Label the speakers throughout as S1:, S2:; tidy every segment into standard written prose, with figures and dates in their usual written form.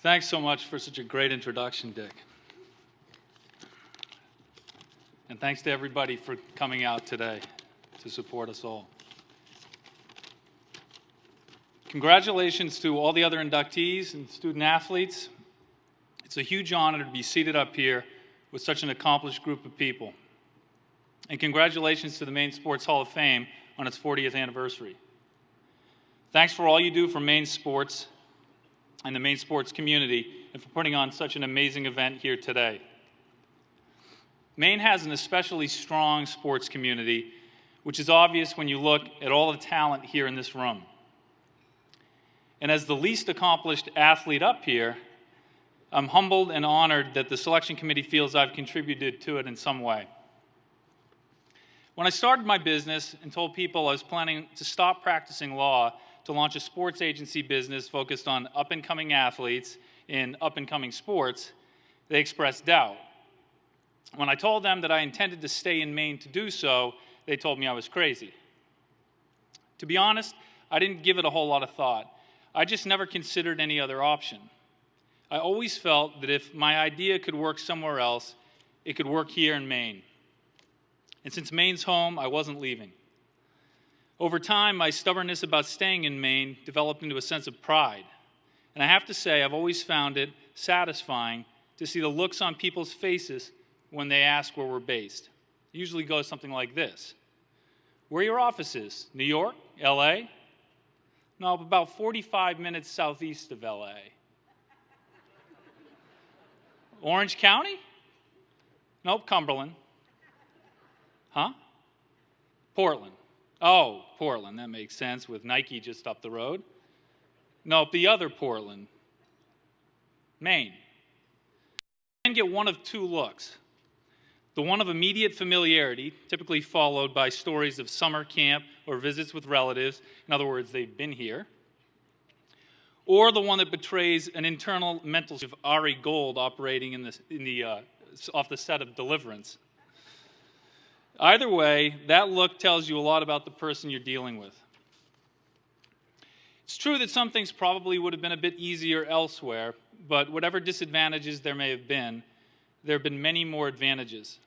S1: Thanks so much for such a great introduction, Dick. And thanks to everybody for coming out today to support us all. Congratulations to all the other inductees and student athletes. It's a huge honor to be seated up here with such an accomplished group of people. And congratulations to the Maine Sports Hall of Fame on its 40th anniversary. Thanks for all you do for Maine sports and the Maine sports community and for putting on such an amazing event here today. Maine has an especially strong sports community, which is obvious when you look at all the talent here in this room. And as the least accomplished athlete up here, I'm humbled and honored that the selection committee feels I've contributed to it in some way. When I started my business and told people I was planning to stop practicing law to launch a sports agency business focused on up-and-coming athletes in up-and-coming sports, they expressed doubt. When I told them that I intended to stay in Maine to do so, they told me I was crazy. To be honest, I didn't give it a whole lot of thought. I just never considered any other option. I always felt that if my idea could work somewhere else, it could work here in Maine. And since Maine's home, I wasn't leaving. Over time, my stubbornness about staying in Maine developed into a sense of pride. And I have to say, I've always found it satisfying to see the looks on people's faces when they ask where we're based. It usually goes something like this. Where are your offices? New York? LA? No, about 45 minutes southeast of LA. Orange County? Nope, Cumberland. Huh? Portland. Oh, Portland, that makes sense, with Nike just up the road. Nope, the other Portland. Maine. You can get one of two looks. The one of immediate familiarity, typically followed by stories of summer camp or visits with relatives. In other words, they've been here. Or the one that betrays an internal mental of Ari Gold operating off the set of Deliverance. Either way, that look tells you a lot about the person you're dealing with. It's true that some things probably would have been a bit easier elsewhere, but whatever disadvantages there may have been, there have been many more advantages.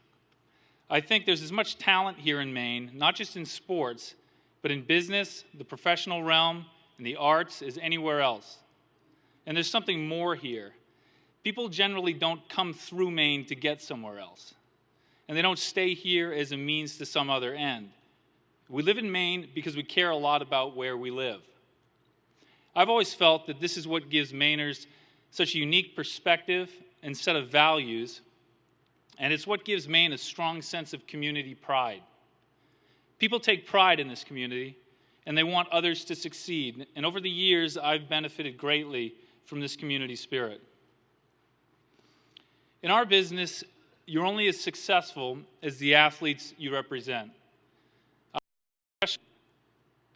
S1: I think there's as much talent here in Maine, not just in sports, but in business, the professional realm, and the arts as anywhere else. And there's something more here. People generally don't come through Maine to get somewhere else. And they don't stay here as a means to some other end. We live in Maine because we care a lot about where we live. I've always felt that this is what gives Mainers such a unique perspective and set of values, and it's what gives Maine a strong sense of community pride. People take pride in this community, and they want others to succeed. And over the years, I've benefited greatly from this community spirit. In our business, you're only as successful as the athletes you represent. I'm fortunate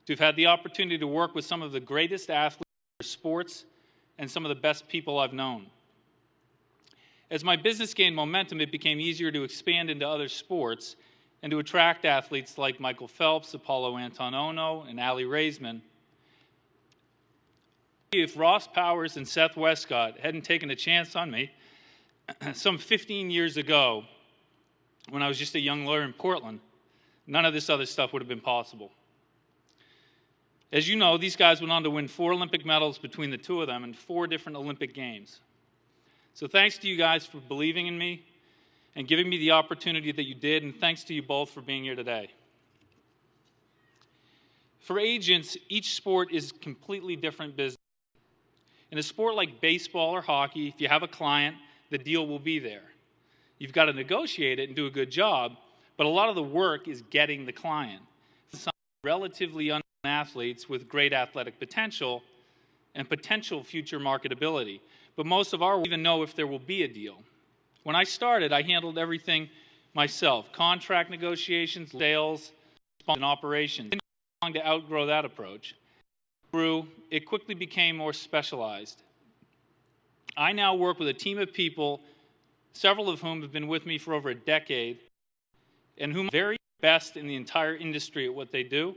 S1: to have had the opportunity to work with some of the greatest athletes in sports and some of the best people I've known. As my business gained momentum, it became easier to expand into other sports and to attract athletes like Michael Phelps, Apollo Antonono, and Aly Raisman. If Ross Powers and Seth Westcott hadn't taken a chance on me some 15 years ago, when I was just a young lawyer in Portland, none of this other stuff would have been possible. As you know, these guys went on to win 4 Olympic medals between the two of them in 4 different Olympic Games. So thanks to you guys for believing in me and giving me the opportunity that you did, and thanks to you both for being here today. For agents, each sport is completely different business. In a sport like baseball or hockey, if you have a client, the deal will be there. You've got to negotiate it and do a good job, but a lot of the work is getting the client. Some relatively unknown athletes with great athletic potential and potential future marketability, but most of our will even know if there will be a deal. When I started, I handled everything myself: contract negotiations, sales, and operations. It didn't take long to outgrow that approach. It quickly became more specialized. I now work with a team of people, several of whom have been with me for over a decade, and whom are very best in the entire industry at what they do.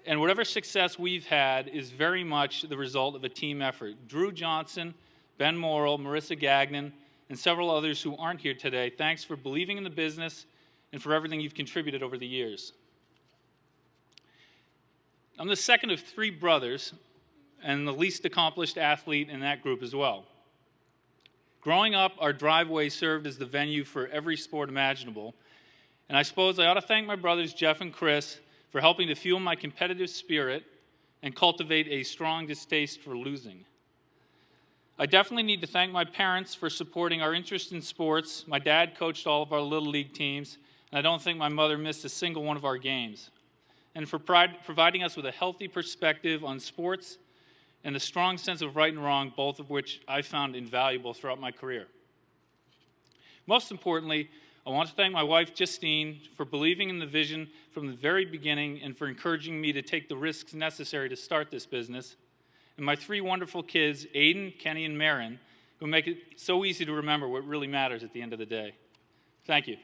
S1: And whatever success we've had is very much the result of a team effort. Drew Johnson, Ben Morrill, Marissa Gagnon, and several others who aren't here today, thanks for believing in the business and for everything you've contributed over the years. I'm the second of 3 brothers and the least accomplished athlete in that group as well. Growing up, our driveway served as the venue for every sport imaginable, and I suppose I ought to thank my brothers Jeff and Chris for helping to fuel my competitive spirit and cultivate a strong distaste for losing. I definitely need to thank my parents for supporting our interest in sports. My dad coached all of our Little League teams, and I don't think my mother missed a single one of our games. And for providing us with a healthy perspective on sports and a strong sense of right and wrong, both of which I found invaluable throughout my career. Most importantly, I want to thank my wife, Justine, for believing in the vision from the very beginning and for encouraging me to take the risks necessary to start this business. And my 3 wonderful kids, Aiden, Kenny, and Marin, who make it so easy to remember what really matters at the end of the day. Thank you.